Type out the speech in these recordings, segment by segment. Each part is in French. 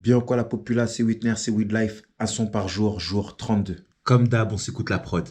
Bien quoi la populace, c'est Whitner, c'est With Life, un son par jour, jour 32. Comme d'hab, on s'écoute la prod.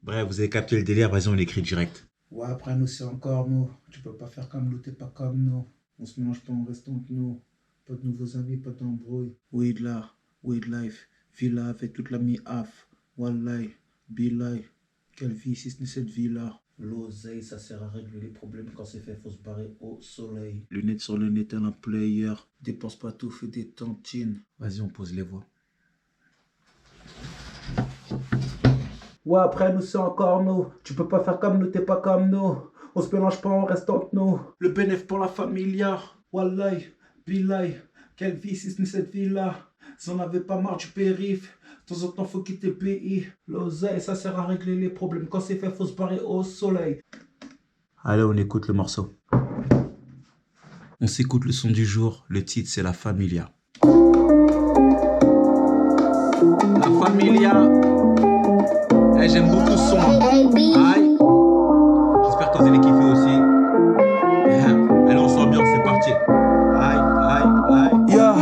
Bref, vous avez capté le délire, vas-y, on l'écrit direct. Ouais, après nous, c'est encore nous. Tu peux pas faire comme nous, t'es pas comme nous. On se mélange pas, on reste entre nous. Pas de nouveaux amis, pas d'embrouille. Weed là, weed life. Villa avec toute la mi-af. Wallahi, bilay. Quelle vie si ce n'est cette vie-là. L'oseille, ça sert à régler les problèmes. Quand c'est fait, faut se barrer au soleil. Lunettes sur le nez, tel un player. Dépense pas tout, fais des tantines. Vas-y, on pose les voix. Ouais, après nous, c'est encore nous. Tu peux pas faire comme nous, t'es pas comme nous. On se mélange pas, on reste entre nous. Le bénéfice pour la familia. Wallahi, bilay. Quelle vie si ce n'est cette vie-là. Si on avait pas marre du périph', de temps en temps faut quitter le pays. L'oseille, ça sert à régler les problèmes. Quand c'est fait, faut se barrer au soleil. Allez, on écoute le morceau. On s'écoute le son du jour. Le titre, c'est La Familia. La Familia. Hey, j'aime beaucoup ce son. Aïe. J'espère que vous allez kiffer aussi. Allez, on s'ambiance, c'est parti. Aïe, aïe, aïe. Yeah.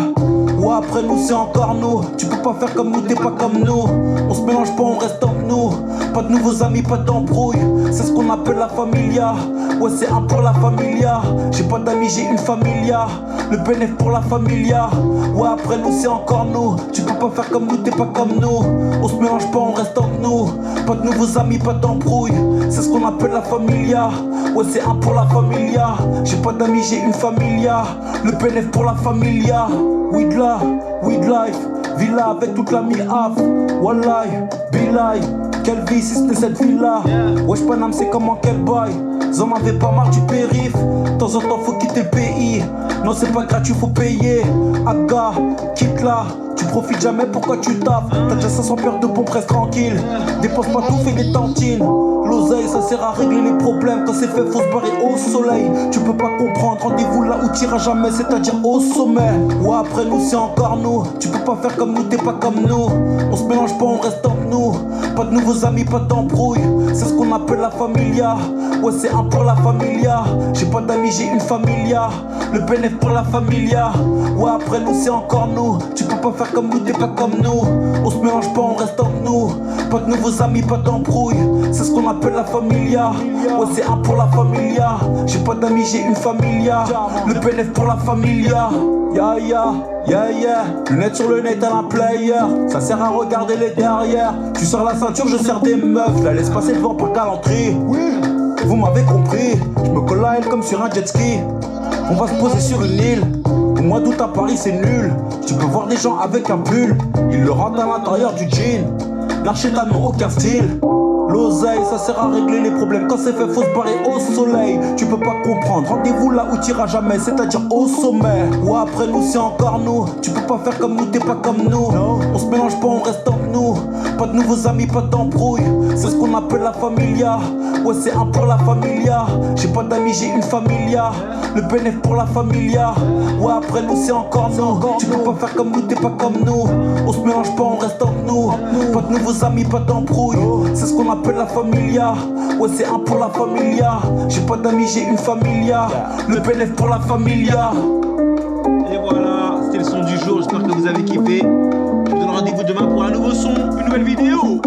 Ouais, après nous, c'est encore nous. Tu peux pas faire comme nous, t'es pas comme nous. On se mélange pas, on reste entre nous. Pas de nouveaux amis, pas d'embrouille. C'est ce qu'on appelle la familia. Ouais, c'est un pour la familia. J'ai pas d'amis, j'ai une familia. Le bénéfice pour la familia. Ouais, après nous, c'est encore nous. Tu peux pas faire comme nous, t'es pas comme nous. On se mélange pas, on reste entre nous. Pas de nouveaux amis, pas d'embrouille. C'est ce qu'on appelle la familia. Ouais, c'est un pour la familia. J'ai pas d'amis, j'ai une familia. Le bénéfice pour la familia. Weed là, weed life. Villa avec toute la mi-af. Wallahi, bilay. Quelle vie si c'était cette vie-là. Wesh Panam, c'est comment quel bail. Vous en avez pas marre du périph'. De temps en temps faut quitter le pays. Non c'est pas gratuit, faut payer. Aga, quitte là. Tu profites jamais, pourquoi tu taffes? T'as déjà 500 paires de bons presque tranquille. Dépense pas tout, fais des tantines. L'oseille, ça sert à régler les problèmes. Quand c'est fait, faut se barrer au soleil. Tu peux pas comprendre, rendez-vous là où t'iras jamais, c'est-à-dire au sommet. Ouais, après nous, c'est encore nous. Tu peux pas faire comme nous, t'es pas comme nous. On se mélange pas, on reste entre nous. Pas de nouveaux amis, pas d'embrouille. C'est ce qu'on appelle la familia. Ouais, c'est un pour la familia. J'ai pas d'amis, j'ai une familia. Le bénéfice pour la familia. Ouais, après nous, c'est encore nous. Tu peux pas faire comme nous, t'es pas comme nous. On se mélange pas, on reste entre nous. Pas de nouveaux amis, pas d'embrouille. C'est ce qu'on appelle la familia. Ouais, c'est un pour la familia. J'ai pas d'amis, j'ai une familia. Le bénéfice pour la familia. Ya ya, yeah yeah. Lunettes sur le nez, t'as un player. Ça sert à regarder les derrière. Tu sors la ceinture, je sers des meufs. Je la laisse passer devant par galanterie. Oui, vous m'avez compris. Je me colle à elle comme sur un jet ski. On va se poser sur une île. Au mois d'août à Paris c'est nul. Tu peux voir des gens avec un pull. Ils le rentrent à l'intérieur du jean. L'archéta n'a aucun style. L'oseille, ça sert à régler les problèmes. Quand c'est fait, faut se barrer au soleil. Tu peux pas comprendre, rendez-vous là où t'iras jamais, c'est-à-dire au sommet. Ouais, après nous, c'est encore nous. Tu peux pas faire comme nous, t'es pas comme nous. On se mélange pas, on reste entre nous. Pas de nouveaux amis, pas d'embrouille. C'est ce qu'on appelle la familia. Ouais, c'est un pour la familia. J'ai pas d'amis, j'ai une familia. Le bénéfice pour la familia. Ouais, après nous, c'est encore nous. Tu peux pas faire comme nous, t'es pas comme nous. On se mélange pas, on reste entre nous. Pas de nouveaux amis, pas d'embrouille. C'est ce qu'on appelle la familia. Ouais, c'est un pour la familia. J'ai pas d'amis, j'ai une familia. Le bénéfice pour la familia. Et voilà, c'était le son du jour. J'espère que vous avez kiffé. Je vous donne rendez-vous demain pour un nouveau son, une nouvelle vidéo.